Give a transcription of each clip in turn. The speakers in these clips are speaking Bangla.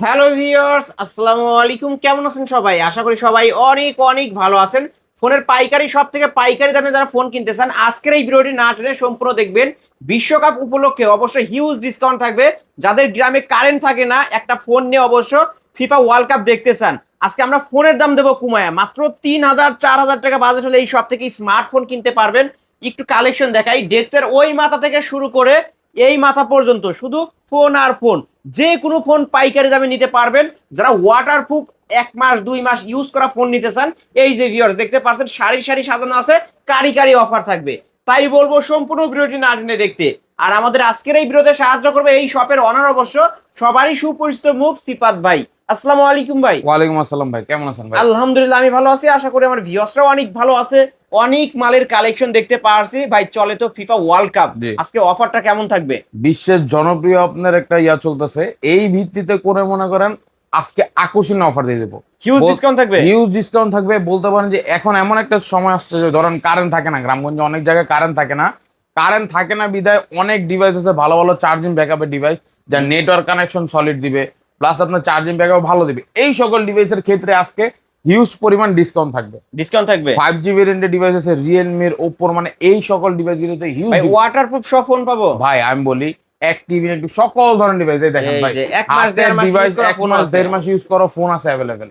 হ্যালো ভিউয়ার্স, আসসালামু আলাইকুম। কেমন আছেন সবাই? আশা করি সবাই অনেক অনেক ভালো আছেন। ফোনের পাইকারি শপ থেকে পাইকারি দামে যারা ফোন কিনতে চান, আজকের এই ভিডিওটি না টেনে সম্পূর্ণ দেখবেন। বিশ্বকাপ উপলক্ষে অবশ্যই হিউজ ডিসকাউন্ট থাকবে। যাদের গ্রামে কারেন্ট থাকে না, একটা ফোন নিয়ে অবশ্য ফিফা ওয়ার্ল্ড কাপ দেখতে চান, আজকে আমরা ফোনের দাম দেবো কমায়া মাত্র 3,000 4,000 টাকা বাজেট হলে এই শপ থেকে স্মার্টফোন কিনতে পারবেন। একটু কালেকশন দেখাই। ডেস্কের ওই মাথা থেকে শুরু করে এই মাথা পর্যন্ত শুধু ফোন আর ফোন, যে কোনো ফোন পাইকারি দামে নিতে পারবেন। যারা ওয়াটারপ্রুফ 1 মাস 2 মাস ইউজ করা ফোন নিতে চান, এই যে ভিউয়ার্স দেখতে পাচ্ছেন সারি সারি সাজানো আছে, কারি কারি অফার থাকবে। তাই বলবো সম্পূর্ণ ভিডিওটি না টেনে দেখতে। আর আমাদের আজকের এই ভিডিওতে সাহায্য করবে এই শপের অনার, অবশ্য সবারই সুপরিচিত মুখ, সিফাত ভাই। আসসালামু আলাইকুম ভাই। ওয়ালাইকুম আসসালাম ভাই, কেমন আছেন ভাই? আলহামদুলিল্লাহ, আমি ভালো আছি। আশা করি আমার ভিউয়ার্সরাও অনেক ভালো আছে। অনেক মালের কালেকশন দেখতে পারছি ভাই। চলে তো ফিফা ওয়ার্ল্ড কাপ, জি, আজকে অফারটা কেমন থাকবে? বিশ্বের জনপ্রিয় আপনার একটা চলতেছে, এই ভিত্তিতে করে মনে করেন আজকে আকর্ষণীয় অফার দিয়ে দেবো। হিউজ ডিসকাউন্ট থাকবে। হিউজ ডিসকাউন্ট থাকবে। বলতে পারেন যে এখন এমন একটা সময় আসছে যে ধরেন কারেন্ট থাকে না, গ্রামগঞ্জে অনেক জায়গায় কারেন্ট থাকে না বিদায় অনেক ডিভাইস আছে, ভালো ভালো চার্জিং ব্যাকআপের ডিভাইস, যার নেটওয়ার্ক কানেকশন সলিড দিবে, প্লাস আপনার চার্জিং ব্যাকআপ ভালো দিবে। এই সকল ডিভাইসের ক্ষেত্রে আজকে হিউজ পরিমাণ ডিসকাউন্ট থাকবে। ডিসকাউন্ট থাকবে। 5G ভেরিয়েন্টের ডিভাইস আছে, রিয়েলমির, ওপ্পোর, মানে এই সকল ডিভাইসগুলোতে হিউজ। ভাই ওয়াটারপ্রুফ সব ফোন পাবো? ভাই আমি বলি অ্যাক্টিভ ইনঅ্যাক্টিভ সকল ধরনের ডিভাইস দেখেন ভাই, এক মাস দেড় মাস ডিভাইস ইউজ করা এক ফোন মাস আছে। দেড় মাস ইউজ করা ফোন আছে অ্যাভেলেবেল।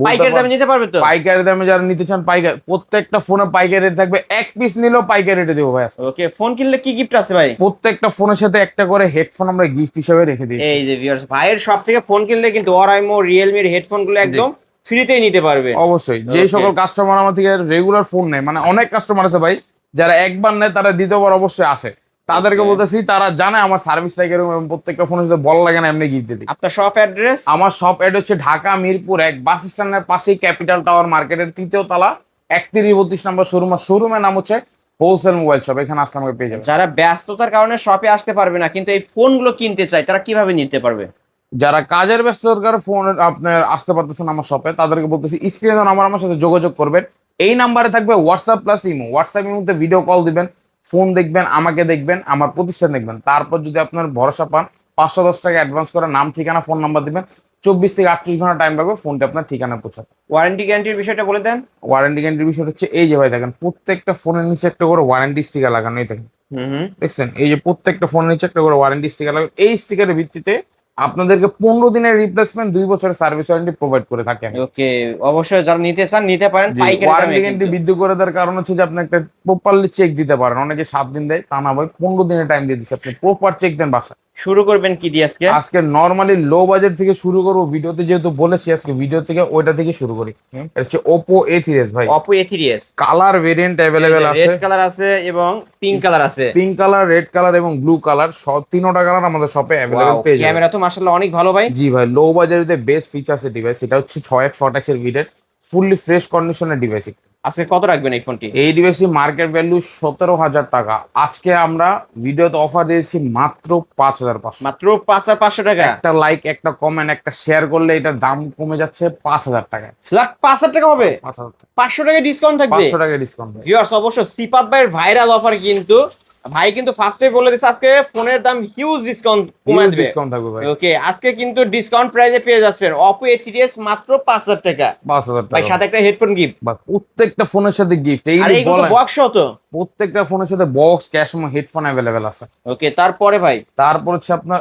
পাইকারি দামে নিতে পারবে তো? পাইকারি দামে যারা নিতে চান, পাইকারি প্রত্যেকটা ফোনে পাইকারি রেট থাকবে। এক পিস নিলেও পাইকারি রেটে দেবো ভাই আজকে। ওকে, ফোন কিনলে কি গিফট আছে ভাই? প্রত্যেকটা ফোনের সাথে একটা করে হেডফোন আমরা গিফট হিসেবে রেখে দিয়েছি। এই যে ভিউয়ার্স, ভাইয়ের সব থেকে ফোন কিনলে কিন্তু ওরাইমো রিয়েলমির হেডফোন গুলো একদম ফ্রিতেই নিতে পারবে। অবশ্যই, যে Okay. সকল কাস্টমার আমার থেকে রেগুলার ফোন নেয়, মানে অনেক কাস্টমার আছে ভাই যারা একবার নেয় তারা দ্বিতীয়বার অবশ্যই আসে, তাদেরকে Okay. বলতেছি তারা জানে আমার সার্ভিসটা কিরকম এবং প্রত্যেকটা ফোনের সাথে বলা লাগে না, এমনি গিফট দিই। আপনার শপ অ্যাড্রেস? আমার শপ এড হচ্ছে ঢাকা মিরপুর 1 বাস স্ট্যান্ডের পাশেই ক্যাপিটাল টাওয়ার মার্কেটের 3য় তলা 31-32 নম্বর শোরুম। শোরুমের নাম হচ্ছে হোলসেল মোবাইল শপ। এখানে আসলে আমাকে পেয়ে যাবে। যারা ব্যস্ততার কারণে শপে আসতে পারবে না কিন্তু এই ফোনগুলো কিনতে চায়, তারা কিভাবে নিতে পারবে? যারা কাজের ব্যস্ততার কারণে ফোন আপনার আসতে পারতেছেন আমার শপে, তাদেরকে বলতেছি স্ক্রিনে নাম্বার আমার সাথে যোগাযোগ করবেন। এই নাম্বারে থাকবে হোয়াটসঅ্যাপ প্লাস ইমো। হোয়াটসঅ্যাপ ইমোতে ভিডিও কল দিবেন, ফোন দেখবেন, আমাকে দেখবেন, আমার প্রতিষ্ঠান দেখবেন। তারপর যদি আপনার ভরসা পান, 510 টাকা অ্যাডভান্স করে নাম ঠিকানা ফোন নাম্বার দিবেন। 24 থেকে 38 ঘন্টা টাইম লাগবে ফোনটা আপনার ঠিকানা পৌঁছাতে। ওয়ারেন্টি গ্যারান্টির বিষয়টা বলে দেন। ওয়ারেন্টি গ্যারান্টির বিষয় হচ্ছে এই যে ভাই দেখেন, প্রত্যেকটা ফোনের নিচে একটা করে ওয়ারেন্টি স্টিকার লাগানো। এই দেখেন, হুম। দেখছেন, এই যে প্রত্যেকটা ফোনের নিচে একটা করে ওয়ারেন্টি স্টিকার লাগানো। এই স্টিকারের ভিত্তিতে আপনাদেরকে 15 দিনের রিপ্লেসমেন্ট, 2 বছরের সার্ভিস ওয়ারেন্টি প্রোভাইড করে থাকি আমি। ওকে, অবশ্যই যারা নিতে চান নিতে পারেন পাইকারি দামে ওয়ারেন্টি গ্যারান্টি কিন্তু। বৃদ্ধি করে দেওয়ার কারণ হচ্ছে যে আপনি একটা প্রপারলি চেক দিতে পারেন। অনেকে 7 দিন দেয়, তা না ভাই 15 দিনের টাইম দিয়ে দিচ্ছে। আপনি প্রপার চেক দেন বাসা। শুরু করবেন কি দিয়ে আজকে? আজকে নরমালি লো বাজেট থেকে শুরু করবো, ভিডিওতে যেহেতু বলেছি আজকে ভিডিও থেকে ওইটা থেকে শুরু করি। এটা হচ্ছে Oppo A3s ভাই। Oppo A3s colour variant available আছে, রেড কালার আছে এবং পিঙ্ক কালার আছে। পিঙ্ক কালার, রেড কালার এবং ব্লু কালার, সব তিনটা কালার আমাদের শপে অ্যাভেলেবেল পেয়ে যাবেন। ক্যামেরা তো মাশাআল্লাহ অনেক ভালো ভাই। জি ভাই, লো বাজারে বেস্ট ফিচার্স এর ডিভাইস। এটা হচ্ছে 6128 এর ভেরিয়েন্ট, ফুললি ফ্রেশ কন্ডিশনের ডিভাইস। আজকে কত রাখবেন এই ফোনটি? এই ডিভাইসের মার্কেট ভ্যালু 17,000 টাকা। আজকে আমরা ভিডিওতে অফার দিয়েছি মাত্র 5,500। মাত্র 5,500 টাকা। একটা লাইক, একটা কমেন্ট, একটা শেয়ার করলে এটার দাম কমে যাচ্ছে 5,000 টাকায়। ফ্ল্যাট 5,000 টাকা হবে। 5,000 টাকা, 500 টাকা ডিসকাউন্ট থাকবে। 500 টাকা ডিসকাউন্ট। ভিউয়ার্স, অবশ্য সিপাত ভাইয়ের ভাইরাল অফার কিন্তু। ভাই কিন্তু ফার্স্টে বলে দিচ্ছে আজকে ফোনের দাম হিউজ ডিসকাউন্ট কমায় দিবে। ডিসকাউন্ট থাকবে ভাই। ওকে, আজকে কিন্তু ডিসকাউন্ট প্রাইসে পেয়ে যাচ্ছেন Oppo A3s মাত্র 5,000 টাকা। 5,000 ভাই টাকা সাথে একটা হেডফোন গিফট। বা প্রত্যেকটা ফোনের সাথে গিফট। এই আর এইগুলো বলেন, বক্স হতো। প্রত্যেকটা ফোনের সাথে বক্স, ক্যাশ এবং হেডফোন অ্যাভেলেবেল আছে। ওকে, তারপরে ভাই তারপর হচ্ছে আপনার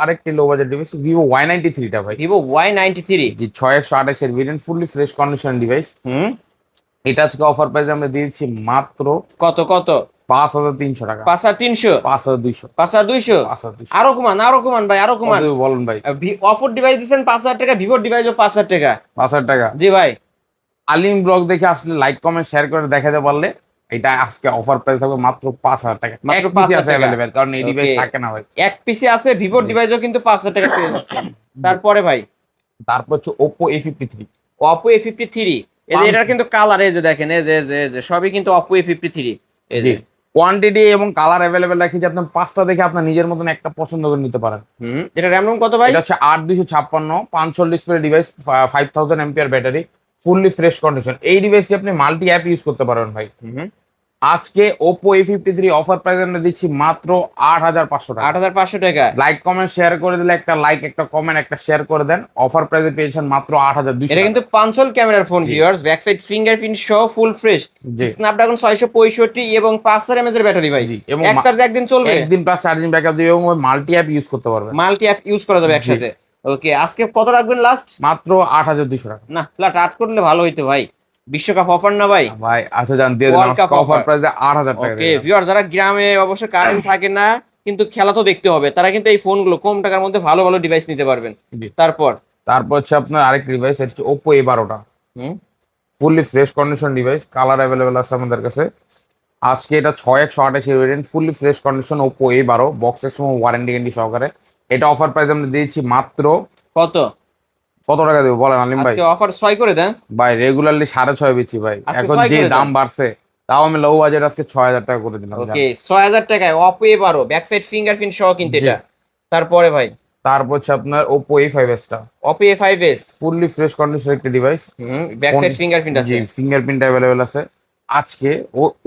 আরেকটি low budget device Vivo Y93 টা ভাই। Vivo Y93। জি, 6128 এর variant, fully fresh condition device. হুম। এটা আজকে অফার প্রাইসে আমরা দিয়েছি মাত্র কত কত? 5,300 টাকা। 5,300? 5,200। 5,200? 5,200। আরো কমান, আরো কমান ভাই, আরো কমান। বলেন ভাই। অফোর ডিভাইস দিচ্ছেন 5,000 টাকা, ভিভোর ডিভাইসও 5,000 টাকা। 5,000 টাকা। জি ভাই। আলিম ব্লগ দেখে আসলে লাইক কমেন্ট শেয়ার করে দেখাতে পারলে এটা আজকে অফার প্রাইস থাকবে মাত্র 5,000 টাকা। মাত্র এক পিসি 5,000 আছে টাকা। অ্যাভেলেবেল, কারণ এই ডিভাইস Okay. থাকে না ভাই। এক পিসি আছে, ভিভোর ডিভাইসও কিন্তু 5,000 টাকা পেয়ে যাচ্ছেন। তারপরে ভাই তারপর হচ্ছে Oppo A53। Oppo A53। এই যে এটার কিন্তু কালার, এই যে দেখেন, এই যে সবই কিন্তু Oppo A53। এই জি, যে কোয়ান্টিটি এবং কালার অ্যাভেলেবেল রাখি যে আপনি 5টা দেখে আপনার নিজের মতন একটা পছন্দ করে নিতে পারেন। এটা র্যাম রোম কত ভাই? এটা হচ্ছে 8,256 512 ডিসপ্লে ডিভাইস, 5000 এমপিআর ব্যাটারি, ফুললি ফ্রেশ কন্ডিশন। এই ডিভাইসটি আপনি মাল্টি অ্যাপ ইউজ করতে পারবেন ভাই। আজকে ওপো A53 অফার প্রাইস আমরা দিচ্ছি মাত্র 8,500 টাকা। 8,500 টাকা। লাইক কমেন্ট শেয়ার করে দিলে, একটা লাইক একটা কমেন্ট একটা শেয়ার করে দেন, অফার প্রাইসে পেয়েছেন মাত্র 8,200 এটা কিন্তু পাঞ্চল ক্যামেরার ফোন জি। ভিউয়ার্স, ব্যাক সাইড ফিঙ্গারপ্রিন্ট সহ ফুল ফ্রেশ, জি। স্ন্যাপড্রাগন 665 এবং 5000 mAh এর ব্যাটারি ভাই। জি, এবং এক চার্জে একদিন চলবে, একদিন প্লাস চার্জিং ব্যাকআপ দিবে এবং মাল্টি অ্যাপ ইউজ করতে পারবেন। মাল্টি অ্যাপ ইউজ করা যাবে জি। একসাথে। ওকে, আজকে কত রাখবেন লাস্ট? মাত্র 8,200 টাকা। না, ফ্ল্যাট 8 করলে ভালো হইতো ভাই, বিশ্বকাপ অফার না ভাই। ভাই আচ্ছা জান দিয়ে দিলাম World Cup অফার offer। প্রাইসে 8,000 টাকা ওকে দিয়ে দিলাম। ভিউয়ার, যারা গ্রামে অবশ্য কারেন্ট থাকে না কিন্তু খেলা তো দেখতে হবে, তারা কিন্তু এই ফোনগুলো কম টাকার মধ্যে ভালো ভালো ডিভাইস নিতে পারবেন। জি। তারপর তারপর হচ্ছে আপনার আরেক ডিভাইস, এটা হচ্ছে ওপো A12টা, হুম, fully fresh condition device, colour available আছে আমাদের কাছে। আজকে এটা 6128 variant, fully fresh condition Oppo A12, বক্সের সময় ওয়ারেন্টি গ্যারান্টি সহকারে। এটা অফার প্রাইস আমরা দিয়েছি মাত্র কত কত টাকা দেবো বলেন আলিম ভাই? আজকে অফার 6 করে দেন। ভাই রেগুলারলি 6.5 বেচি ভাই, আজকে এখন 6 যে করে দেন। দাম বাড়ছে তাও আমি লো বাজেট আজকে 6,000 টাকা করে দিলাম। ওকে 6000 টাকায় Oppo A12 back side fingerprint সহ কিন্তু জি। এটা। তারপরে ভাই তারপর হচ্ছে আপনার ওপো A5s টা, Oppo A5s, fully fresh condition একটা ডিভাইস। হুম, ব্যাক সাইড ফিঙ্গারপ্রিন্ট আছে। জি, ফিঙ্গারপ্রিন্ট অ্যাভেলেবেল আছে। আজকে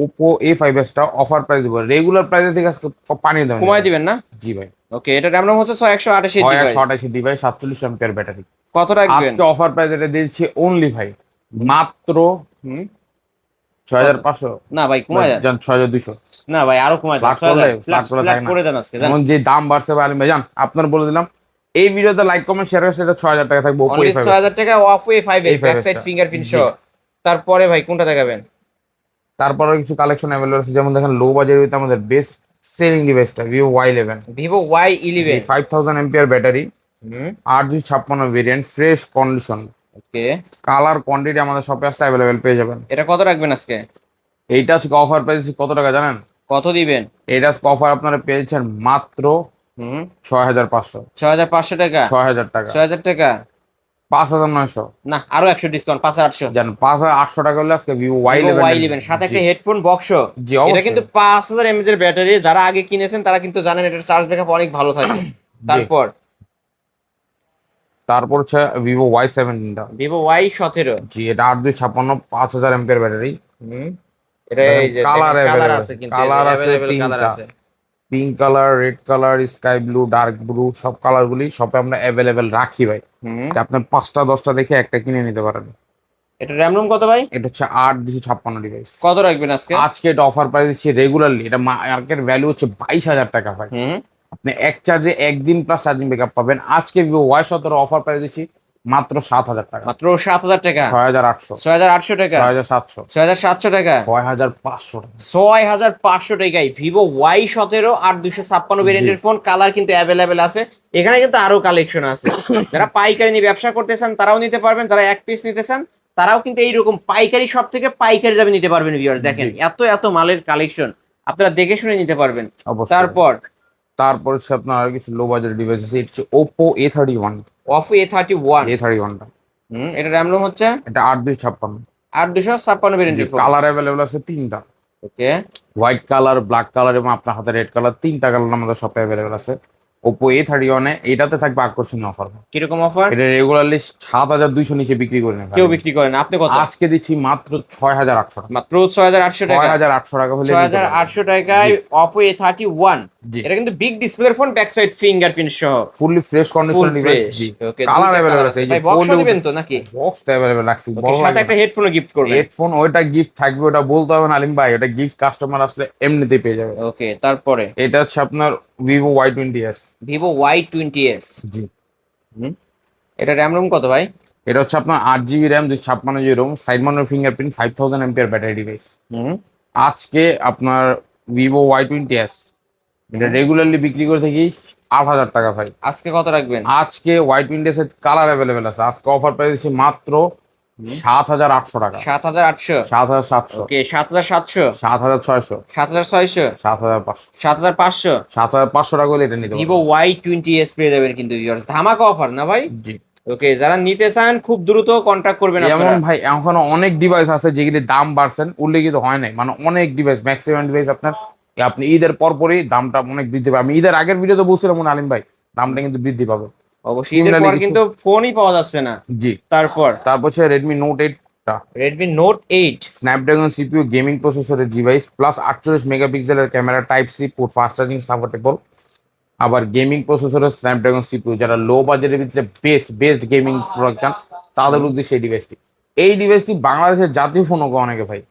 ওপো A5s টা অফার প্রাইস দিব, রেগুলার প্রাইসের থেকে আজকে পানি দেবেন, কমায় দিবেন না? জি ভাই। ওকে, এটা র্যাম রম হচ্ছে 6128 এর ডিভাইস। 6128 device, 47 ampere battery. কত রাখবেন? আজকে অফার প্রাইস এটা দিচ্ছি অনলি ভাই মাত্র হুম, 6,500। না ভাই কমায় দেন। জান 6,200। না ভাই আরো কমায় দেন। ফ্ল্যাট করলে 6000 ফ্ল্যাট করলে থাকে না। করে দেন আজকে জান। এখন যে দাম বাড়ছে ভাই আলিম ভাই জান, আপনার বলে দিলাম এই ভিডিওতে লাইক কমেন্ট শেয়ার করে সেটা 6,000 টাকা থাকবে ওপো অনলি A5s। 6000 টাকা Oppo A5s back side fingerprint সহ। তারপরে ভাই কোনটা দেখাবেন? তারপরে কিছু কালেকশন অ্যাভেলেবল আছে, যেমন দেখেন লো বাজেট আমাদের বেস্ট সেলিং ডিভাইসটা ভিভো Y11, ভিভো Y11। 5000 এমপিআর ব্যাটারি, হুম, 8,256 variant, fresh condition, okay, colour quantity আমাদের শপে আসলে অ্যাভেলেবেল পেয়ে যাবেন। এটা কত রাখবেন আজকে? এইটা আজকে অফার প্রাইস কত টাকা জানেন? কত দিবেন? এটা আজকে অফার আপনারা পেয়েছেন মাত্র হুম, 6,500। 6500 টাকা। 6,000 টাকা। 6000 টাকা। 5,900। না আরো 100 ডিসকাউন্ট, 5800। জান 5,800 টাকা হলে আজকে ভিভো ভিভো Y11 Y11 সাথে একটা হেডফোন বক্স। জি এটা অবশ্যই। কিন্তু 5000 mAh এর ব্যাটারি, যারা আগে কিনেছেন তারা কিন্তু জানেন এটার চার্জ ব্যাকআপ অনেক ভালো থাকে। তারপর তারপর হচ্ছে ভিভো Y17টা, ভিভো Y17। জি এটা 8,256, 5,000 এমপিআর ব্যাটারি। হুম, এটা এই যে কালার কালার অ্যাভেলেবেল আছে কিন্তু কালার আছে available কালার তিনটা, আছে। Pink colour, red colour, sky blue, dark blue, সব কালারগুলি শপে আমরা অ্যাভেলেবেল রাখি ভাই। হুম, যে আপনি 5টা 10টা দেখে একটা কিনে নিতে পারেন। এটা র্যাম রোম কত ভাই? এটা হচ্ছে 8,256 ডিভাইস। কত রাখবেন আজকে? আজকে এটা অফার প্রাইস দিচ্ছি রেগুলারলি, এটা মার্কেট ভ্যালু হচ্ছে 22,000 টাকা ভাই। হুম, আপনি এক চার্জে একদিন প্লাস চার্জিং ব্যাকআপ পাবেন। আজকে ভিভো Y17 অফার প্রাইস দিচ্ছি মাত্র 7,000 টাকা। মাত্র 7000 টাকা। 6,800। 6800 টাকা। 6,700। 6700 টাকা। 6,500 টাকা। 6500 টাকায় ভিভো Y17 8,256 ভেরিয়েন্টের ফোন, কালার কিন্তু অ্যাভেলেবেল আছে। এখানে কিন্তু আরো কালেকশন আছে। যারা পাইকারি নিয়ে ব্যবসা করতে চান তারাও নিতে পারবেন, যারা এক পিস নিতে চান তারাও কিন্তু এইরকম পাইকারি সব থেকে পাইকারি দামে নিতে পারবেন। ভিউয়ার্স দেখেন জি। এত এত মালের কালেকশন, আপনারা দেখে শুনে নিতে পারবেন। অবশ্যই। তারপর হচ্ছে আপনার আর কিছু লো বাজেট ডিভাইস আছে, এটা হচ্ছে ওপো A31। Oppo A31। A31টা, হুম, এটা র্যাম রোম হচ্ছে এটা 8,256। 8,256 ভেরিয়েন্টের ফোন। কালার অ্যাভেলেবল আছে তিনটা, ওকে, হোয়াইট কালার, ব্ল্যাক কালার এবং আপনার হাতে রেড কালার, তিনটা কালার আমাদের শপে অ্যাভেলেবল আছে। ওপো A31 এ এটাতে থাকবে আকর্ষণীয় অফার। কিরকম অফার? এটা রেগুলারলি 7,200 নিচে বিক্রি করে না কেউ বিক্রি করে না, আপনি কত? আজকে দিচ্ছি মাত্র 6,800 টাকা। মাত্র 6800 টাকা। 6,800 টাকা হলে 6800 টাকায় অপো A31। জি, এটা কিন্তু বিগ ডিসপ্লের ফোন, ব্যাক সাইড ফিঙ্গারপ্রিন্ট সহ, fully fresh condition full device. Fresh. জি, ওকে, কালার অ্যাভেলেবল আছে। এই যে ভাই বক্স দিবেন তো নাকি? বক্স অ্যাভেলেবল রাখছি, ওকে, বড় সাথে একটা হেডফোনও গিফট করবেন। হেডফোন ওইটা গিফট থাকবে, ওটা বলতে হবে না আলিম ভাই, ওটা গিফট কাস্টমার আসলে এমনিতেই পেয়ে যাবে। ওকে, তারপরে এটা হচ্ছে আপনার ভিভো Y20s। Vivo Y20s। জি, হুম, এটা র্যাম রোম কত ভাই? এটা হচ্ছে আপনার 8 GB RAM, 256 ROM, side mounted fingerprint, 5000 এমপিআর ব্যাটারি ডিভাইস। হুম, আজকে আপনার ভিভো Y20s এটা রেগুলারলি বিক্রি করে থাকি 8,000 টাকা ভাই। আজকে কত রাখবেন? আজকে Y20s এর কালার অ্যাভেলেবেল আছে, আজকে অফার প্রাইস দিচ্ছি মাত্র 7,800 টাকা। 7800। 7,700। ওকে, 7700, 7,600। 7600, 7,500। 7500। 7,500 টাকা হলে এটা নিতে ভিভো Y20s পেয়ে যাবেন কিন্তু ভিউয়ার্স, ধামাকা অফার না ভাই? জি, ওকে, যারা নিতে চান খুব দ্রুত কন্টাক্ট করবেন এমন আপনারা। ভাই এখনো অনেক ডিভাইস আছে যেগুলি দাম বাড়ছেন উল্লেখিত হয় নাই, মানে অনেক ডিভাইস, ম্যাক্সিমাম ডিভাইস আপনার আপনি ঈদের পরপরই দামটা অনেক বৃদ্ধি পাবে। আমি ঈদের আগের ভিডিওতে বলছিলাম মনে আলিম ভাই, দামটা কিন্তু বৃদ্ধি পাবে অবশ্যই ঈদের Similarly পর কিছু- কিন্তু ফোনই পাওয়া যাচ্ছে না। জি। তারপর তারপর হচ্ছে রেডমি নোট 8 8টা Redmi note 8 Snapdragon CPU gaming প্রসেসরের ডিভাইস প্লাস 48 মেগাপিক্সেলের camera type C port fast charging supportable. আবার গেমিং প্রসেসরের স্ন্যাপড্রাগন সিপিইউ, যারা লো বাজেটের ভিতরে বেস্ট গেমিং প্রোডাক্ট চান তাদের উদ্দেশ্যে এই ডিভাইসটি। এই ডিভাইসটি বাংলাদেশের জাতীয় ফোনও অনেকে ভাই,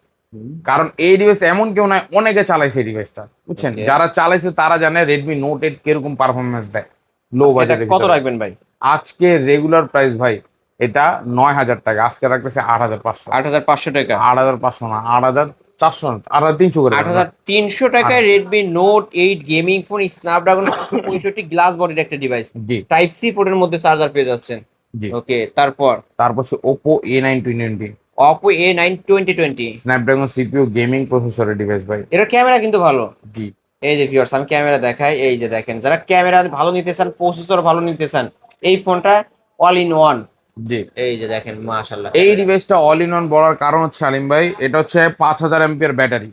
কারণ এই ডিভাইস এমন কেউ নয়, অনেকে চালাইছে এই ডিভাইসটা, বুঝছেন? Okay. যারা চালাইছে তারা জানে রেডমি নোট 8 কিরকম পারফরমেন্স দেয় লো এটা বাজেটে। কত রাখবেন ভাই? আজকে রেগুলার প্রাইস ভাই এটা 9,000 টাকা, আজকে রাখতেছে 8,500। 8,500 টাকা? 8,500 না, 8,400, 8,300 করে। 8,300 টাকায় Redmi note 8 gaming phone, Snapdragon 65 glass বডির একটা ডিভাইস, জি টাইপ সি পোর্টের মধ্যে চার্জার পেয়ে যাচ্ছেন। জি। ওকে, তারপর হচ্ছে Oppo A9 2020 Oppo A9 2020, Snapdragon CPU gaming প্রসেসরের ডিভাইস ভাই। এটার ক্যামেরা কিন্তু ভালো। জি এই যে ভিউয়ার্স, আমি ক্যামেরা দেখাই, এই যে দেখেন, যারা ক্যামেরা ভালো নিতে চান, প্রসেসর ভালো নিতে চান, এই ফোনটা অল ইন ওয়ান। জি। এই যে দেখেন, মাশাআল্লাহ। এই ডিভাইসটা অল ইন ওয়ান বলার কারণ হচ্ছে আলিম ভাই, এটা হচ্ছে 5,000 এমপিআর battery,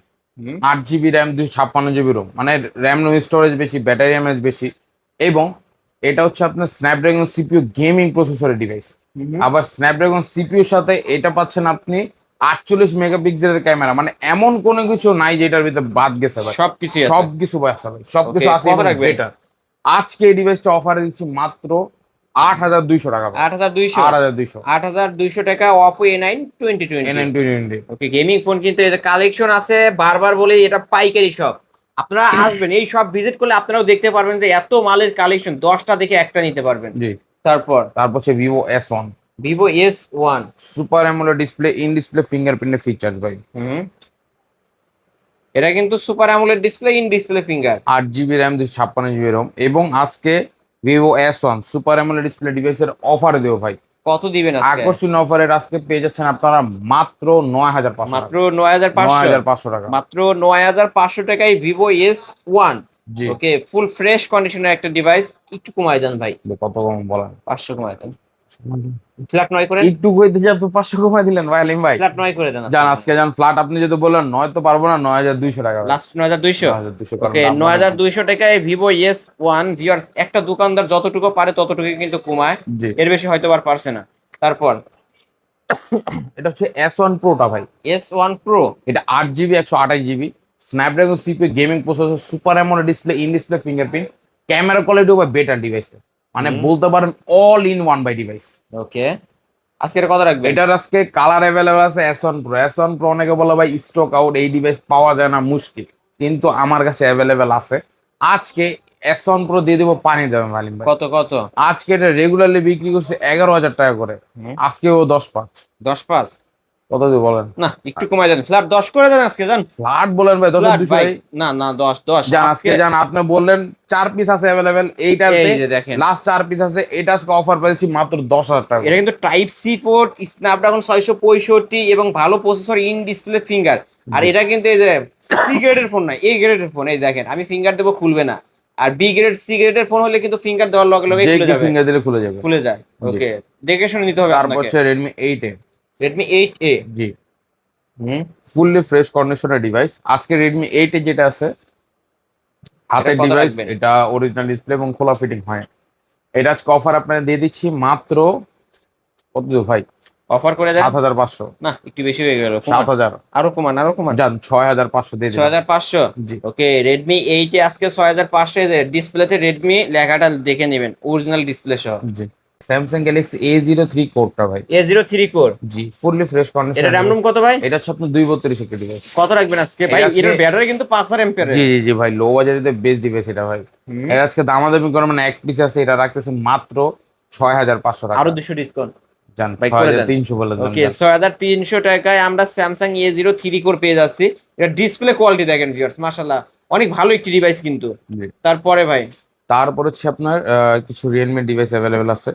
8 GB RAM, 256 GB Rome, মানে র্যাম নো স্টোরেজ বেশি, ব্যাটারি এমএএচ বেশি, এবং এটা হচ্ছে আপনার স্ন্যাপড্রাগন সিপিইউ গেমিং প্রসেসরের ডিভাইস। আবার স্ন্যাপড্রাগন সিপিইউর সাথে এটা পাচ্ছেন আপনি 48 মেগাপিক্সেলের ক্যামেরা, মানে এমন কোনো কিছু নাই যেটার ভিতরে বাদ গেছে ভাই, সবকিছু সবকিছু আছে ভাই, সবকিছু Okay, আছে কত এবং রাখবেন? বেটার। আজকে এই ডিভাইসটা অফারে দিচ্ছি মাত্র 8,200 টাকা ভাই। 8,200 8,200 8,200 টাকা Oppo A9 2020। A9 2020। ওকে, গেমিং ফোন কিন্তু এদের কালেকশন আছে, বারবার বলি এটা পাইকারি শপ। আপনারা আসবেন, এই শপ ভিজিট করলে আপনারাও দেখতে পারবেন যে এত মালের কালেকশন, 10টা দেখে একটা নিতে পারবেন। জি। তারপর হচ্ছে Vivo S1 Vivo S1, super AMOLED display, in display ফিঙ্গারপ্রিন্টের ফিচার্স ভাই। এটা কিন্তু super AMOLED display, in display finger, 8 GB RAM, 256 GB ROM, এবং আজকে Vivo S1 super AMOLED display ডিভাইসের অফারে দেবো ভাই। কত দিবেন আজকে? আকর্ষণীয় অফারের আজকে পেয়ে যাচ্ছেন আপনারা মাত্র 9,500, মাত্র 9,500, 9,500 টাকা, মাত্র 9,500 টাকায় Vivo S1। জি। ওকে, ফুল ফ্রেশ কন্ডিশনের একটা ডিভাইস। একটু কমাই দেন ভাই, কত কম বলেন? 500 কমাই দেন, ফ্ল্যাট 9 করে, একটু কইতে যে আপনি 500 কমাই দিলেন ভাই আলিম ভাই। ফ্ল্যাট 9 করে দেন জান আজকে জান ফ্ল্যাট, আপনি যদি বলেন 9 তো পারবো না, 9,200 টাকা ভাই। লাস্ট 9,200। 9,200 ওকে, 9,200 টাকায় Vivo S1। ভিউয়ার্স, একটা দোকানদার যতটুকু পারে ততটুকু কিন্তু কমায়, জি। এর বেশি হয়তো আর পারছে না। তারপর এটা হচ্ছে S1 প্রোটা ভাই। S1 Pro, এটা 8 GB 128 GB Snapdragon CPU gaming processor, super AMOLED display, in display fingerprint, camera কোয়ালিটিও বা বেটার ডিভাইসটা, মানে বলতে পারেন all in one by device. Okay, আজকে এটা কত রাখবেন? এটার আজকে কালার অ্যাভেলেবল আছে S1 Pro। S1 Pro অনেকে বলে ভাই স্টক আউট, এই ডিভাইস পাওয়া যায় না, মুশকিল, কিন্তু আমার কাছে অ্যাভেলেবেল আছে। আজকে S1 Pro দিয়ে দেবো পানি দেবে মালিম ভাই। কত কত? আজকে এটা রেগুলারলি বিক্রি করছে 11,000 টাকা করে, আজকেও 10,500। 10,500? কত দিয়ে বলেন? না, একটু কমাই দেন, ফ্ল্যাট 10 করে দেন আজকে, জান। ফ্ল্যাট বলেন ভাই, 10,200 ভাই, না না, 10 জান আজকে জান, আপনি বললেন 4 পিস আছে অ্যাভেলেবেল, এইটাতে এই যে দেখেন, লাস্ট 4 পিস আছে, এটা আজকে অফার পাইছি মাত্র 10,000 টাকা। এটা কিন্তু টাইপ সি পোর্ট, স্ন্যাপড্রাগন 665, এবং ভালো প্রসেসর, ইন ডিসপ্লে ফিঙ্গার। আর এটা কিন্তু এই যে সি গ্রেডের ফোন না, এ গ্রেডের ফোন। এই দেখেন, আমি ফিঙ্গার দেবো, খুলবে না। আর বি গ্রেড, সি গ্রেডের ফোন হলে কিন্তু ফিঙ্গার দেওয়ার লগে লগে যে খুলে কি যাবে, ফিঙ্গার দিলে খুলে যাবে, খুলে যায়। ওকে, দেখে শুনে নিতে হবে তারপর আপনাকে। হচ্ছে Redmi 8A। Redmi 8A, জি, ফুললি ফ্রেশ কন্ডিশনের ডিভাইস। আজকে Redmi 8A যেটা আছে হাতের এটা কত ডিভাইস, রাখবেন? এটা অরিজিনাল ডিসপ্লে এবং খোলা ফিটিং হয়। এটা আজকে অফার আপনারা দিয়ে দিচ্ছি মাত্র কত দিব ভাই? অফার করে দেন। 7,500। না, একটু বেশি হয়ে গেল, 7,000 আরো কমান, আরো কমান। জান 6,500 দিয়ে দিন। 6,500? জি। ওকে, Redmi 8 এ আজকে 6,500 এর ডিসপ্লেতে রেডমি লেখাটা দেখে নেবেন, অরিজিনাল ডিসপ্লে সহ। জি। Samsung Galaxy A03 কোরটা ভাই। A03 কোর, জি, ফুললি ফ্রেশ কন্ডিশন। এটা RAM ROM কত ভাই? এটা হচ্ছে আপনার 232 একটা ডিভাইস। কত রাখবেন আজকে ভাই? এটা আজকে- এর ব্যাটারি কিন্তু 5000 এমপিআর। জি জি জি ভাই, লো বাজারে বেস্ট ডিভাইস এটা ভাই। এটা আজকে দামাদামি করে, মানে এক পিস আছে, এটা রাখতেছে মাত্র 6,500 টাকা। আরো 200 ডিসকাউন্ট জান ভাই করে দেন। 6,300 বলে দেন। ওকে, 6,300 টাকায় আমরা Samsung A03 কোর পেয়ে যাচ্ছি। এটা ডিসপ্লে কোয়ালিটি দেখেন ভিউয়ার্স, মাশাআল্লাহ, অনেক ভালো একটি ডিভাইস কিন্তু। জি। তারপরে ভাই তারপর হচ্ছে আপনার কিছু রিয়েলমি ডিভাইস অ্যাভেলেবেল আছে।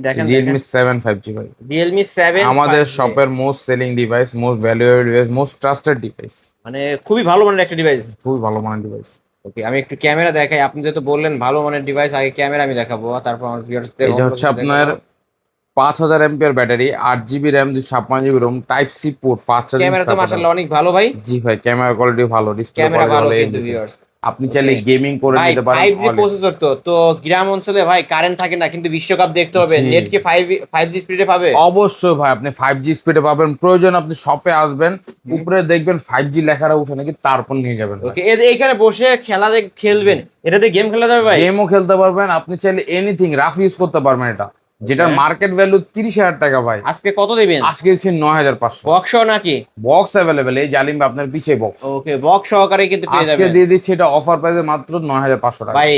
দেখেন, রিয়েলমি 7 5G ভাই, Realme 7 আমাদের 5G, শপের most selling device, most valuable device, most trusted device, মানে খুবই ভালো মানের একটা ডিভাইস। খুবই ভালো মানের ডিভাইস। ওকে, আমি একটু ক্যামেরা দেখাই। আপনি যেহেতু বললেন ভালো মানের ডিভাইস, আগে ক্যামেরা আমি দেখাবো, তারপর আমার ভিউয়ার্সদের। এটা হচ্ছে আপনার 5,000 এমপিআর battery, 8 GB RAM, 256 GB ROM, type C port, fast charging camera তো সাপোর্ট। মাশাআল্লাহ অনেক ভালো ভাই, জি ভাই, ক্যামেরা কোয়ালিটি ভালো, ডিসপ্লে ক্যামেরা কোয়ালিটি ভালো ভালো, কিন্তু ভিউয়ার্স। আপনি চাইলে গেমিং করে ভাই নিতে পারেন। 5G প্রসেসর তো গ্রাম অঞ্চলে ভাই কারেন্ট থাকে না, কিন্তু বিশ্বকাপ দেখতে হবে, জি। নেট কি 5G স্পিডে পাবে? অবশ্যই ভাই, আপনি 5G স্পিডে পাবেন। প্রয়োজন আপনি শপে আসবেন, উপরে দেখবেন 5G লেখাটা উঠে নাকি, তারপর নিয়ে যাবেন। ওকে, এইখানে বসে খেলবেন, এটাতে গেম খেলা যাবে ভাই? গেমও খেলতে পারবেন, আপনি চাইলে এনিথিং রাফ ইউজ করতে পারবেন। এটা যেটার মার্কেট ভ্যালু 30,000 টাকা ভাই, আজকে কত দিবেন? আজকে দিচ্ছি 9,500। বক্স নাকি? বক্স অ্যাভেলেবেল, এই জালিম ভাই আপনার পিছিয়ে বক্স। ওকে, বক্স সহকারে কিন্তু পেয়ে আজকে যাবেন। দিয়ে দিচ্ছি এটা অফার প্রাইসে মাত্র 9,500 টাকা। ভাই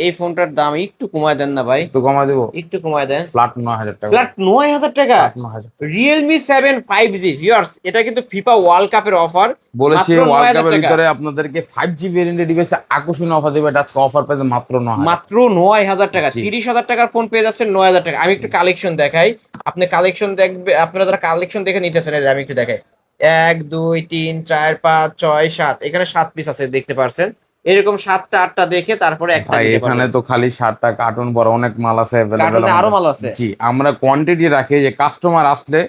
এই ফোনটার দাম একটু কমায় দেন না ভাই, একটু কমাই দেবো, একটু কমায় দেন। ফ্ল্যাট 9,000 টাকা। ফ্ল্যাট 9,000 টাকা? 9,000। রিয়েলমি 7 5G ভিউয়ার্স, এটা কিন্তু ফিফা ওয়ার্ল্ড কাপের অফার। বলেছি মাত্র ওয়ার্ল্ড 9,000 কাপের টাকা। ভিতরে আপনাদেরকে 5G ভেরিয়েন্টের ডিভাইসে আকর্ষণীয় অফার দেবে। এটা আজকে অফার প্রাইসে মাত্র 9,000। মাত্র 9,000 টাকা। জি। 30,000 টাকার ফোন পেয়ে যাচ্ছেন 9,000 টাকা। আমি একটু কালেকশন দেখাই, আপনি কালেকশন দেখবে, আপনারা যারা কালেকশন দেখে নিতেছেন, এই যে আমি একটু দেখাই, 1 2 3 4 5 6 7, এখানে 7 পিস আছে দেখতে পারছেন। এরকম 7টা 8টা দেখে তারপরে একটা ভাই নিতে এখানে পারবেন। তো খালি 60টা কার্টুন বড় অনেক মাল আছে available কার্টুনে আরো আমাদের। মাল আছে? জি, আমরা কোয়ান্টিটি রাখি যে কাস্টমার আসলে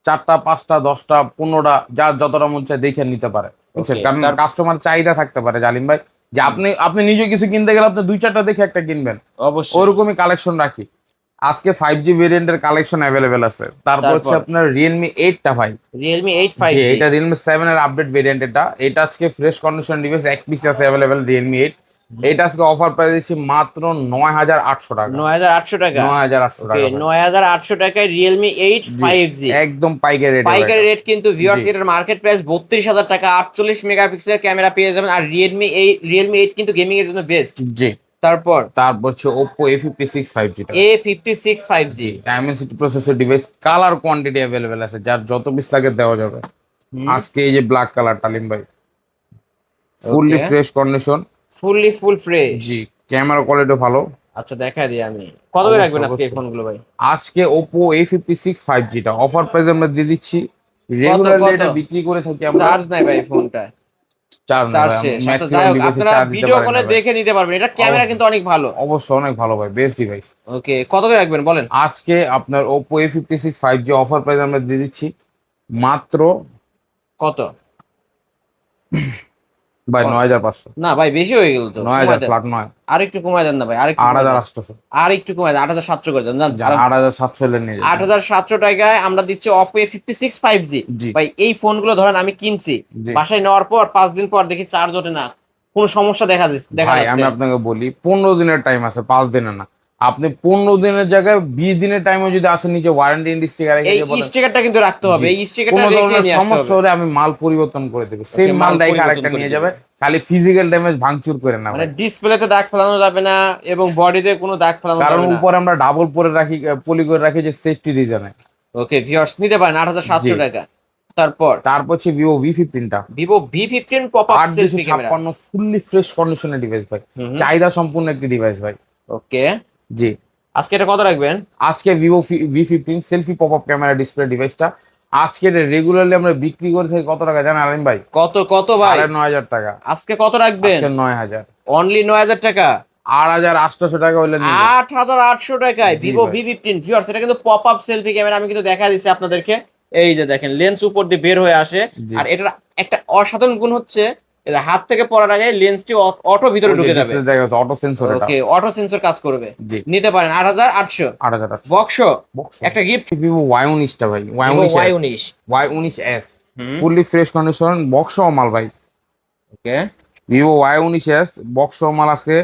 4টা 5টা 10টা 15টা যার যতটা মন চায় দেখে নিতে পারে, বুঝছেন? Okay, কারণ কাস্টমার চাহিদা থাকতে পারে জালিম ভাই, যে আপনি নিজে কিছু কিনতে গেলে আপনি 2-4টা দেখে একটা কিনবেন, অবশ্যই। ওরকমই কালেকশন রাখি। আজকে 5G ভেরিয়েন্টের কালেকশন অ্যাভেলেবেল আছে। তারপর হচ্ছে আপনার Realme 8টা ভাই। Realme 8 জি, 5G। এটা Realme 7 এর আপডেট ভেরিয়েন্ট। এটা আজকে ফ্রেশ কন্ডিশন ডিভাইস এক পিস আছে অ্যাভেলেবেল Realme 8। এটা আজকে অফার প্রাইস দিচ্ছি মাত্র 9,800 টাকা। 9,800 টাকা? 9,800 টাকা ওকে, ভাই। 9,800 টাকায় Realme 8 জি, 5G একদম পাইকারি রেট। পাইকারি রেট কিন্তু ভিউয়ার্স। জি। এটার মার্কেট প্রাইস 32,000 টাকা। 48 মেগাপিক্সেলের ক্যামেরা পেয়ে যাবেন। আর Realme 8 কিন্তু গেমিং এর জন্য বেস্ট। জি। তারপর হচ্ছে Oppo A56 5G টা। A56 5G। জি, Dimensity processor device, colour quantity available আছে, যার যত পিস লাগে দেওয়া যাবে। আজকে এই যে ব্ল্যাক কালার টালিম ভাই, fully fresh condition, full fresh. জি, ক্যামেরা কোয়ালিটি ভালো। আচ্ছা দেখা দিই আমি, কত করে রাখবেন আজকে এই ফোনগুলো ভাই? আজকে Oppo A56 5G টা অফার প্রাইসে আমরা দিয়ে দিচ্ছি। রেগুলারলি এটা বিক্রি করে থাকি আমরা। চার্জ নাই ভাই ফোনটা, চার্জ না ভাই, শেষ। আচ্ছা, যাই ম্যাক্সিমাম হোক, ডিভাইসে আপনারা চার্জ দিতে ভিডিও পারেন কলে না ভাই। দেখে নিতে পারবেন। এটা ক্যামেরা অবশ্যই। কিন্তু অনেক ভালো। অবশ্যই অনেক ভালো ভাই, বেস্ট ডিভাইস। ওকে, কত করে রাখবেন বলেন? আজকে আপনার Oppo A56 5G offer price আমরা দিয়ে দিচ্ছি মাত্র কত ভাই 9,500। না ভাই, বেশি হয়ে গেল তো। 9,000 ফ্ল্যাট 9। আর একটু কমায় দেন না ভাই, আর একটু 8,800। আর একটু কমায় দেন, 8,700 করে দেন। 8,700 হলে নিয়ে যাবেন। 8,700 টাকায় আমরা দিচ্ছি Oppo A56 5G। জি। ভাই এই ফোনগুলো ধরেন আমি কিনছি, জি। বাসায় নেওয়ার পর 5 দিন পর দেখি চার্জ ওঠে না, কোনো সমস্যা দেখা ভাই আমি যাচ্ছে। আপনাকে বলি 15 দিনের টাইম আছে, 5 দিনের না। আপনি 15 দিনের জায়গায় 20 দিনের টাইমে যদি আসেন, নিচে ওয়ারেন্টি স্টিকার রেখে এই দিয়ে বলেন স্টিকারটা কিন্তু রাখতে হবে, এই স্টিকারটা কোনো রেখে ধরনের নিয়ে আসতে সমস্যা হবে। হলে আমি মাল পরিবর্তন করে দেবো। সেম মাল মালটা পরিবর্তন আরেকটা করে নিয়ে দিবেন। যাবে, খালি ফিজিক্যাল ড্যামেজ ভাঙচুর করে না মানে ভাই। ডিসপ্লেতে দাগ ফেলানো যাবে না এবং বডিতে কোনো দাগ ফেলানো কারণ যাবে না। উপরে আমরা ডাবল পরে রাখি, পলি করে রাখি, যে সেফটি রিজনে। ওকে ভিউয়ার্স, নিতে পারেন 8,700 টাকা। তারপর হচ্ছে Vivo V15 টা, Vivo V15 popup selfie camera. 8,256 fully fresh কন্ডিশনের ডিভাইস ভাই, চাহিদা সম্পূর্ণ একটি ডিভাইস ভাই। ওকে, জি, আজকে এটা কত রাখবেন? আজকে Vivo V15 selfie popup camera display ডিভাইসটা আজকে রেগুলারলি আমরা বিক্রি করে থাকি কত টাকা জানেন আলিম ভাই? কত ভাই? 9,500 টাকা। আজকে কত রাখবেন? আজকে 9,000। অনলি 9,000 টাকা। 8,800 টাকা হইলে নিয়ে যান। 8,800 টাকায় জি Vivo ভাই। V15 viewers. এটা কিন্তু পপআপ সেলফি ক্যামেরা, আমি কিন্তু দেখা দিচ্ছি আপনাদেরকে। এই যে দেখেন, লেন্স উপর দিয়ে বের হয়ে আসে। জি। আর এটার একটা অসাধারণ গুণ হচ্ছে, এটা হাত থেকে পড়ার আগে লেন্সটি অটো ভিতরে ঢুকে যাবে। অটো সেন্সর এটা। ওকে, অটো সেন্সর কাজ করবে। জি। নিতে পারেন 8,800। 8,800। বক্স বক্স একটা গিফট। Vivo Y19 টা ভাই, Y19। Y19s fully fresh condition, box মাল ভাই। ওকে, Vivo Y19s বক্স মাল আজকে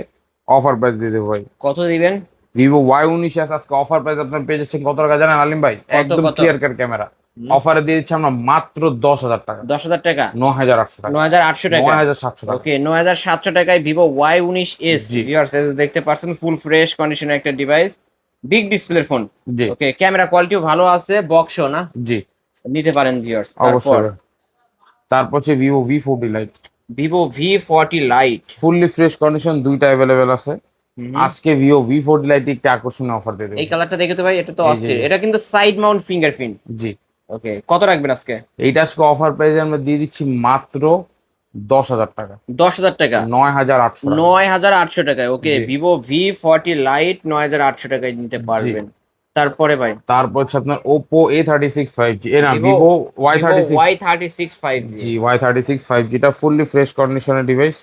অফার প্রাইস দিয়ে দেবো ভাই। কত দিবেন? Vivo Y19s আজকে অফার প্রাইস আপনার পেয়ে যাচ্ছেন কত টাকা জানেন আলিম ভাই? একদম ক্লিয়ার কাট ক্যামেরা অফারে দিয়ে দিচ্ছি আমরা মাত্র 10,000 টাকা। 10,000 টাকা? 9,800 টাকা। 9,800 টাকা? 9,700 টাকা। ওকে, 9,700 টাকায় Vivo Y19s জি। ভিউয়ার্স, দেখতে পাচ্ছেন ফুল ফ্রেশ কন্ডিশনের একটা ডিভাইস, বিগ ডিসপ্লের ফোন। জি। ওকে, ক্যামেরা কোয়ালিটিও ভালো আছে, বক্সও না, জি, নিতে পারেন ভিউয়ার্স। অবশ্যই। তারপর হচ্ছে Vivo V40 Lite, Vivo V40 Lite fully fresh condition, দুইটা अवेलेबल আছে। আজকে Vivo V40 Lite একটা আকর্ষণীয় অফার দিয়ে দেব। এই কালারটা দেখে তো ভাই, এটা তো এই যে, অস্থির। এটা কিন্তু সাইড মাউন্ট ফিঙ্গারপ্রিন্ট। জি। ওকে, কত রাখবেন আজকে? এইটা আজকে অফার প্রাইসে আমরা দিয়ে দিচ্ছি মাত্র 10,000 টাকা। 10,000 টাকা? 9,800 টাকা। 9,800 টাকায়। ওকে, জি। Vivo V40 Lite 9,800 টাকায় নিতে পারবেন। তারপরে ভাই তারপর হচ্ছে আপনার Oppo A36 5G, না Vivo Vivo Y36 Y36 5G। জি, Y36 5G টা ফুললি ফ্রেশ কন্ডিশনের ডিভাইস।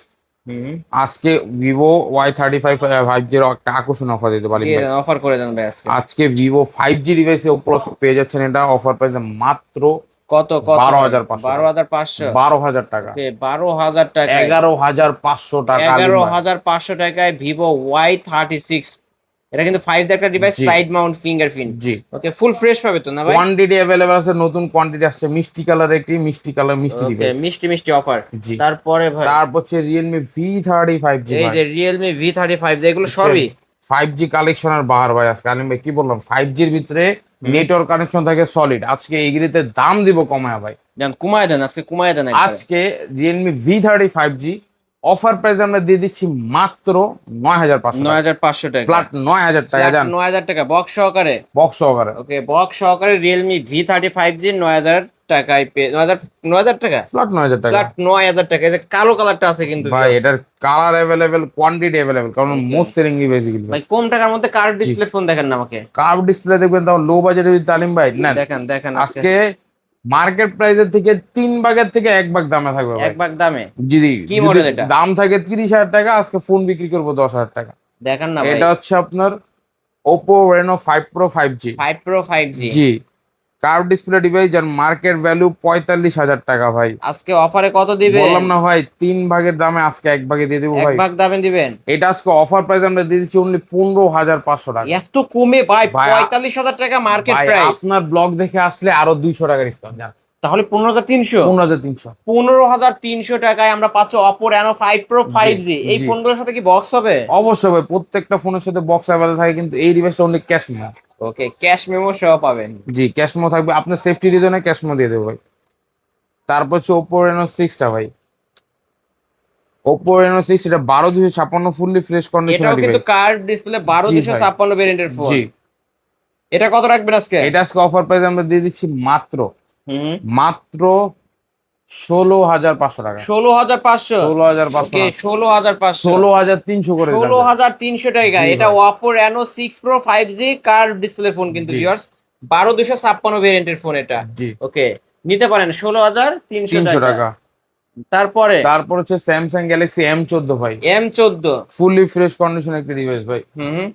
আজকে ভিভো Y35 5G একটা আকর্ষণ অফার দিতে পারি ভাই। অফার করে দেন ভাই আজকে। আজকে ভিভো 5G ডিভাইসে উপলক্ষে পেয়ে যাচ্ছেন, এটা অফার প্রাইসে মাত্র কত কত 12,500 12,500 12,000 টাকা, 12,000 টাকা, 11,500 টাকা। 11,500 টাকায় ভিভো Y36। এটা কিন্তু 5 একটা ডিভাইস, জি। Side mount fingerprint. জি, ওকে, ফুল ফ্রেশ পাবে তো না ভাই? কোয়ান্টিটি অ্যাভেলেবল আছে, নতুন কোয়ান্টিটি আসছে, মিষ্টি কালার একটি মিষ্টি কালার মিষ্টি ওকে, ডিভাইস। মিষ্টি মিষ্টি অফার। জি, তারপরে ভাই তারপর হচ্ছে Realme V35G এই ভাই। যে Realme V35, এগুলো সবই 5G কালেকশনের বাহার ভাই। আজকে আলিম ভাই কি বললাম, 5Gর ভিতরে নেটওয়ার্ক কানেকশন থাকে সলিড। আজকে এইগুলিতে দাম দিব কমায় ভাই, দেন, কমায় দেন, আজকে কমায় দেন একবারে। আজকে Realme V35G অফার প্রাইস আমরা দিয়ে দিচ্ছি মাত্র 9,500 টাকা, 9,500 টাকা, ফ্ল্যাট 9,000 টাকা জান, 9,000 টাকা বক্স সহকারে। বক্স সহকারে। ওকে, বক্স সহকারে Realme V35G 9,000 টাকায় পেয়ে 9,000 টাকা, ফ্ল্যাট 9,000 টাকা ফ্ল্যাট 9,000 টাকা। এই যে কালো কালারটা আছে কিন্তু ভাই, এটার কালার অ্যাভেলেবেল, কোয়ান্টিটি অ্যাভেলেবেল, কারণ মোস্ট সেলিং ডিভাইস এগুলো। ভাই কম টাকার মধ্যে কার্ভ ডিসপ্লে ফোন দেখেন না আমাকে। কার্ভ ডিসপ্লে দেখবেন, তাও লো বাজেটের তালিম ভাই না। দেখেন দেখেন আজকে মার্কেট প্রাইসের থেকে 3 ভাগের থেকে 1 ভাগ দামে থাকবে ভাই। 1 ভাগ দামে। যদি কি মডেল এটা? দাম থাকে 30,000 টাকা, আজকে ফোন বিক্রি করবো 10,000 টাকা। দেখেন না ভাই, এটা হচ্ছে আপনার Oppo Reno 5 Pro 5G। 5 Pro 5G। জি, কার্ভ ডিসপ্লে ডিভাইস, যার মার্কেট ভ্যালু 45,000 টাকা ভাই। আজকে অফারে কত দিবেন? বললাম না ভাই, 3 ভাগের দামে আজকে 1 ভাগে দিয়ে দেবো 1 ভাই। ভাগ দামে দিবেন? এটা আজকে অফার প্রাইস আমরা দিয়ে দিচ্ছি অনলি 15,500 টাকা। এত কমে ভাই? ভাই, 45,000 টাকা মার্কেট ভাই প্রাইস। আপনার ব্লগ দেখে আসলে আরো 200 টাকা ডিসকাউন্ট যান, তাহলে 15,300। 15,300। 15,300 টাকায় আমরা পাচ্ছি Oppo Reno 5 Pro 5G। এই জি। ফোনগুলোর সাথে কি বক্স হবে? অবশ্যই ভাই, প্রত্যেকটা ফোনের সাথে বক্স অ্যাভেলেবল থাকে, কিন্তু এই ডিভাইসটা অনলি ক্যাশ মেমো। ওকে, ক্যাশ মেমো সহ পাবেন। জি, ক্যাশ মেমো থাকবে, আপনার সেফটি রিজনে ক্যাশ মেমো দিয়ে দেবো ভাই। তারপর হচ্ছে Oppo Reno 6 টা ভাই। Oppo Reno 6 এটা 12,256 ফুললি ফ্রেশ কন্ডিশনের এটাও কিন্তু ডিভাইস। কার্ভ ডিসপ্লে, 12,256 ভেরিয়েন্টের ফোন। জি, এটা কত রাখবেন আজকে? এটা আজকে অফার প্রাইস আমরা দিয়ে দিচ্ছি মাত্র হুম, মাত্র 16,500 টাকা। 16,500। 16,500 ওকে, 16,500, 16,300 করে দিলাম ভাই। 16,300 টাকায় জি এটা ভাই। Oppo Reno 6 Pro 5G curve display phone কিন্তু জি। ভিউয়ার্স, 12,256 ভেরিয়েন্টের ফোন এটা। জি, ওকে, নিতে পারেন 16,300 300 টাকা। তারপরে তারপর হচ্ছে স্যামসাং গ্যালাক্সি M14 ভাই, M14। ফুললি ফ্রেশ কন্ডিশন একটা ডিভাইস ভাই। হুম,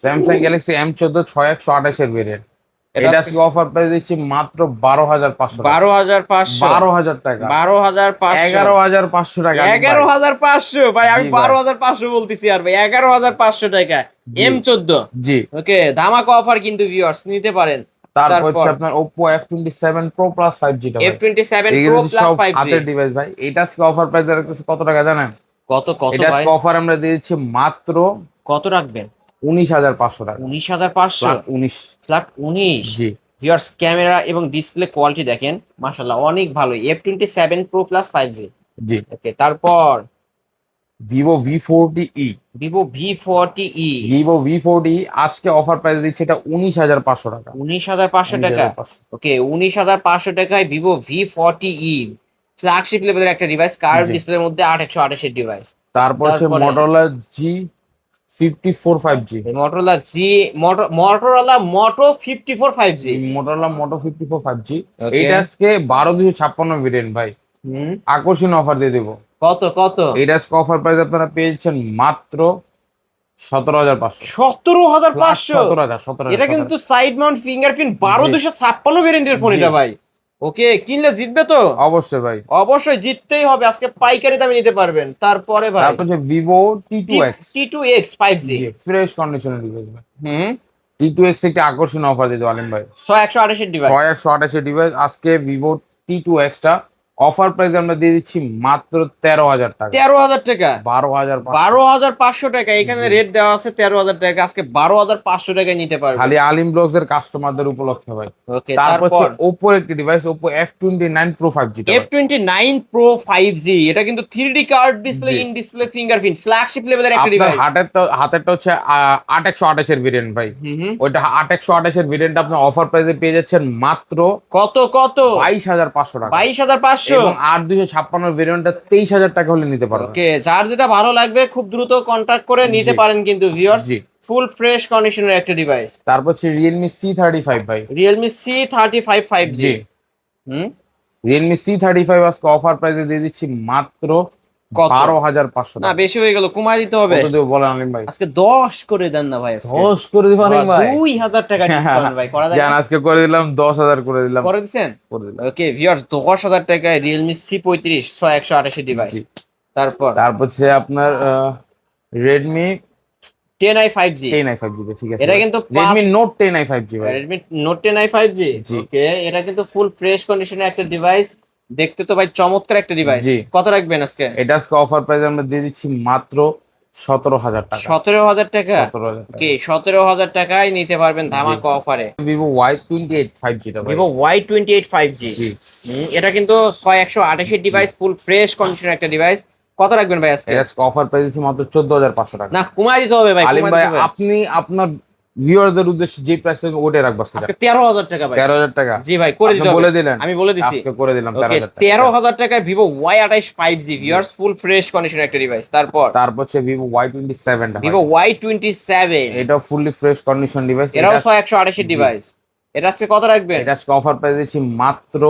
স্যামসাং গ্যালাক্সি M14 6128 এর ভেরিয়েন্ট। এটা এটা আজকে অফার প্রাইস দিচ্ছি মাত্র 12,500 টাকা। 12,500, 12,000 টাকা, 12,500, 11,500 টাকা। 11,500 ভাই, আমি জি ভাই। 12,500 বলতেছি আর ভাই 11,500 টাকা জি। M14। জি, ওকে, ধামাকা অফার কিন্তু ভিউয়ার্স, নিতে পারেন। তারপর হচ্ছে তারপর আপনার Oppo F27 Pro Plus 5G টা ভাই। F27 এগুলো Pro হচ্ছে Plus সব 5G। হাতের ডিভাইস ভাই। এটা আজকে অফার প্রাইস রাখতেছে কত টাকা জানেন? কত কত এটা ভাই? আজকে অফার আমরা দিয়ে দিচ্ছি মাত্র কত রাখবেন? 19,500 টাকা। 19,500, ফ্ল্যাট 19। ফ্ল্যাট 19। জি, ভিউয়ার্স, ক্যামেরা এবং ডিসপ্লে কোয়ালিটি দেখেন, মাশাআল্লাহ অনেক ভালো। F27 Pro Plus 5G। জি। ওকে, তারপর Vivo V40e। Vivo V40e। Vivo V40e আজকে অফার প্রাইস দিচ্ছে এটা 19,500 টাকা। 19,500 টাকা। 19,500। ওকে, 19,500 টাকায় Vivo V40e ফ্ল্যাগশিপ লেভেলের একটা ডিভাইস, কার্ভ জি। ডিসপ্লের মধ্যে 8/128 এর ডিভাইস। তারপর হচ্ছে তারপরে Motorola G54 5G। Motorola Moto 54 5G। Motorola Moto 54 5G। Okay. এটা আজকে 12,256 ভেরিয়েন্ট ভাই। হুম, আকর্ষণীয় অফার দিয়ে দেবো। কত কত? এটা আজকে অফার প্রাইস আপনারা পেয়েছেন মাত্র 17,500। 17,500। 17,000। এটা কিন্তু সাইড মাউন্ট ফিঙ্গারপ্রিন্ট 12,256 ভেরিয়েন্টের ফোন জি। এটা ভাই। ওকে, কিনলে জিতবে তো? অবশ্যই ভাই। অবশ্যই জিততেই হবে, আজকে পাইকারি দামে নিতে পারবেন। তারপরে ভাই তারপর হচ্ছে Vivo T2X। T2X 5G। Fresh কন্ডিশনের ডিভাইস ভাই। হুম, T2X একটি আকর্ষণীয় অফার দিতে আলিম ভাই। 128 এর ডিভাইস। 6128 ডিভাইস আজকে Vivo T2X টা অফার প্রাইস আমরা দিয়ে দিচ্ছি মাত্র 13,000 টাকা। 13,000 টাকা। 12,500। 12,500 টাকা। এখানে জি। রেট দেওয়া আছে 13,000 টাকা, আজকে 12,500 টাকায় নিতে পারবেন। খালি আলিম ব্লগস এর কাস্টমারদের উপলক্ষে ভাই। ওকে, তারপর হচ্ছে তারপর Oppo একটি device, Oppo F29 Pro 5G টা ভাই। F29 Pro 5G। এটা কিন্তু 3D curve display, G. In display fingerprint, flagship লেভেলের একটা আপনার ডিভাইস। হাতেরটা হচ্ছে 8128 এর ভেরিয়েন্ট ভাই। হুম, ওইটা 8128 এর ভেরিয়েন্ট আপনি অফার প্রাইসে পেয়ে যাচ্ছেন মাত্র কত কত? 22,500 টাকা। 22,500। এবং 8256 ভেরিয়েন্টটা 23,000 টাকা হলে নিতে পারবেন। ওকে, যার যেটা ভালো লাগবে খুব দ্রুত কন্টাক্ট করে নিতে জি। পারেন কিন্তু ভিউয়ার্স। জি। ফুল ফ্রেশ কন্ডিশনের একটা ডিভাইস, তারপর হচ্ছে Realme C35 ভাই। Realme C35 5G। জি, হুম, Realme C35 আজকে অফার প্রাইসে দিয়ে দিচ্ছি মাত্র কত? 12,500 না বেশি হয়ে গেল, কমায় দিতে হবে। কত দেবো বলেন আলিম ভাই? আজকে 10 করে দেন না ভাই, আজকে 10 করে দিবেন আলিম ভাই? 2000 টাকা ডিসকাউন্ট ভাই করা যায় জান না? আজকে করে দিলাম, 10,000 করে দিলাম। করে দিছেন? করে দিলাম। ওকে ভিউয়ার্স, 10,000 টাকায় Realme C35 128 ডিভাইস। জি। তারপর তারপর হচ্ছে আপনার Redmi 10i 5G, 10i 5G, ঠিক আছে। এটা কিন্তু Redmi Note 10i 5G ভাই। Redmi Note 10i 5G। জি। ওকে, এটা কিন্তু ফুল ফ্রেশ কন্ডিশনের একটা ডিভাইস, দেখতে তো ভাই চমৎকার একটা ডিভাইস। জি। কত রাখবেন আজকে? এটা আজকে অফার প্রাইস আমরা দিয়ে দিচ্ছি মাত্র 17,000 টাকা। 17,000 টাকা। 17,000 টাকা। ওকে, 17,000 টাকায় নিতে পারবেন ধামাকা অফারে Vivo Y28 5G টা ভাই। Vivo Y28 5G। জি। এটা কিন্তু 128 ডিভাইস, ফুল ফ্রেশ কন্ডিশনের একটা ডিভাইস। কত রাখবেন ভাই আজকে? এটা আজকে অফার প্রাইস দিচ্ছি মাত্র 14,500 টাকা। না কমায় দিতে হবে ভাই, আলিম কমায় ভাই, দিতে হবে। আপনি আপনার ভিউয়ারদের উদ্দেশ্যে যে প্রাইস থাকবে ওটাই রাখবো আজকে। আজকে 13,000 টাকা ভাই। 13,000 টাকা। জি ভাই, করে আপনি দিতে হবে। বলে দিলেন, আমি বলে দিছি। আজকে করে দিলাম ওকে, 13,000 টাকা। 13,000 টাকায় Vivo Y28 5G viewers, full fresh কন্ডিশনের একটা ডিভাইস। তারপর হচ্ছে Vivo Y27 টা Vivo ভাই। Y27, এটা ফুললি ফ্রেশ কন্ডিশন ডিভাইস। এটাও 128 ডিভাইস। এটা আজকে কত রাখবেন? এটা আজকে অফার প্রাইস দিচ্ছি মাত্র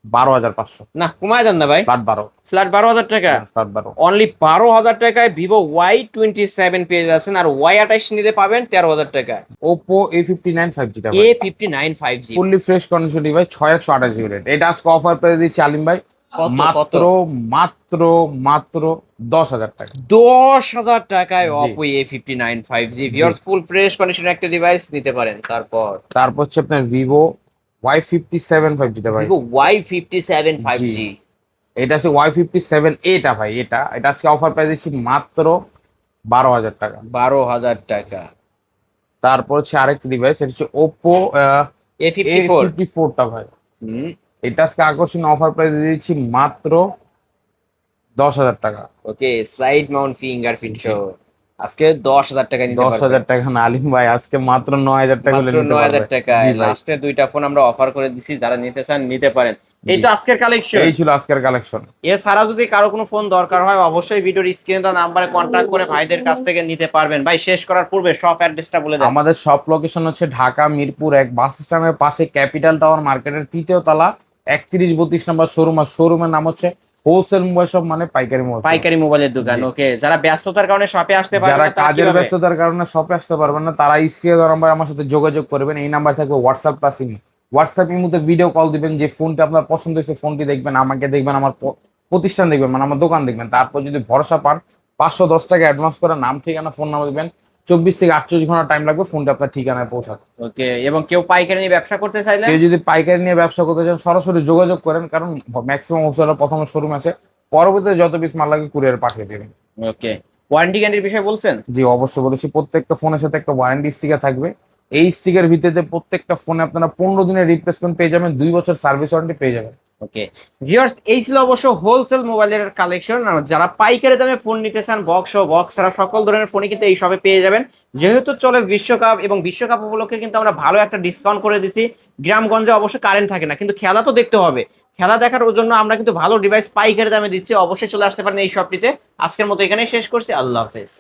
12,500। না কমায় দেন না ভাই, ফ্ল্যাট 12। ফ্ল্যাট 12,000 টাকা। ফ্ল্যাট 12। অনলি 12,000 টাকায় Vivo Y27 পেয়ে যাচ্ছেন, আর Y28 নিলে পাবেন 13,000 টাকা। Oppo A59 5G টা ভাই। A59 5G fully fresh condition device, 6128 GB rate. এটা আজকে অফার প্রাইস দিচ্ছি আলিম ভাই কত? মাত্র মাত্র মাত্র 10,000 টাকা। 10,000 টাকায় জি। Oppo A59 5G viewers, full fresh কন্ডিশনের একটা ডিভাইস নিতে পারেন। তারপর হচ্ছে আপনার Vivo Y57 5G টা ভাই। Vivo Y57 5G। এটা আছে Y57A টা ভাই। এটা আজকে অফার প্রাইস দিচ্ছি মাত্র 12,000 টাকা। 12,000 টাকা। তারপর হচ্ছে আরেকটা ডিভাইস, এটা হচ্ছে Oppo A54। A54 টা ভাই। হুম, এটা আজকে আকর্ষণীয় অফার প্রাইস দিয়ে দিচ্ছি মাত্র 10,000 টাকা। ওকে, সাইড মাউন্ট ফিঙ্গারপ্রিন্ট জি। সহ আজকে 10,000 টাকা নিতে পারবেন। 10,000 টাকা না আলিম ভাই, আজকে মাত্র 9,000 টাকা হলে মাত্র নিতে 9,000 পারবে। টাকা। জি ভাই। লাস্টে দুইটা ফোন আমরা অফার করে দিছি, যারা নিতে চান নিতে পারেন। এই জি। তো আজকের কালেকশন। এই ছিল আজকের কালেকশন। এছাড়া যদি কারো কোনো ফোন দরকার হয়, অবশ্যই ভিডিওর স্ক্রিনে দেওয়া নাম্বারে কন্ট্যাক্ট করে ভাইদের কাছ থেকে নিতে পারবেন। ভাই শেষ করার পূর্বে শপ অ্যাড্রেসটা বলে দেন। আমাদের শপ লোকেশন হচ্ছে ঢাকা মিরপুর 1 বাস স্ট্যান্ডের পাশে ক্যাপিটাল টাওয়ার মার্কেটের 3য় তলা 31-32 নম্বর শোরুম। আর শোরুমের নাম হচ্ছে হোলসেল মোবাইল শপ, মানে পাইকারি মোবাইল শপ। পাইকারি মোবাইলের দোকান। জি। ওকে, যারা ব্যস্ততার কারণে শপে আসতে পারবে যারা না, তারা কাজের কিভাবে? ব্যস্ততার কারণে শপে আসতে পারবেন না, তারা স্ক্রিনে দেওয়া নাম্বার আমার সাথে যোগাযোগ করবেন। এই নাম্বার থাকবে হোয়াটসঅ্যাপ প্লাস ইমো। হোয়াটসঅ্যাপ ইমোতে ভিডিও কল দিবেন, যে ফোনটা আপনার পছন্দ হয়েছে ফোনটি দেখবেন, আমাকে দেখবেন, আমার প্রতিষ্ঠান দেখবেন, মানে আমার দোকান দেখবেন। তারপর যদি ভরসা পান 510 টাকা অ্যাডভান্স করে নাম ঠিকানা ফোন নাম্বার দিবেন। 24 থেকে 48 ঘন্টা টাইম লাগবে ফোনটা আপনার ঠিকানায় পৌঁছাতে। ওকে, এবং কেউ পাইকারি নিয়ে ব্যবসা করতে চাইলে? কেউ যদি পাইকারি নিয়ে ব্যবসা করতে চান সরাসরি যোগাযোগ করেন, কারণ ম্যাক্সিমাম হোলসেলার প্রথমে শোরুম আছে, পরবর্তীতে যত পিস মাল লাগে কুরিয়ার পাঠিয়ে দেবেন। ওকে, ওয়ারেন্টি গ্যারান্টির বিষয়ে বলছেন? জি অবশ্যই বলেছি, প্রত্যেকটা ফোনের সাথে একটা ওয়ারেন্টি স্টিকার থাকবে। এই স্টিকার ভিত্তিতে প্রত্যেকটা ফোনে আপনারা 15 দিনের রিপ্লেসমেন্ট পেয়ে যাবেন, 2 বছর সার্ভিস ওয়ারেন্টি পেয়ে যাবেন। ওকে ভিউয়ার্স, এই ছিল অবশ্য হোলসেল মোবাইলের কালেকশন। যারা পাইকারি দামে ফোন নিতে চান, বক্স ও বক্স ছাড়া সকল ধরনের ফোনই কিন্তু এই শপে পেয়ে যাবেন। যেহেতু চলে বিশ্বকাপ, এবং বিশ্বকাপ উপলক্ষে কিন্তু আমরা ভালো একটা ডিসকাউন্ট করে দিছি। গ্রামগঞ্জে অবশ্য কারেন্ট থাকে না, কিন্তু খেলা তো দেখতে হবে। খেলা দেখার জন্য আমরা কিন্তু ভালো ডিভাইস পাইকারি দামে দিচ্ছি। অবশ্যই চলে আসতে পারেন এই শপটিতে। আজকের মতো এখানেই শেষ করছি। আল্লাহ হাফেজ।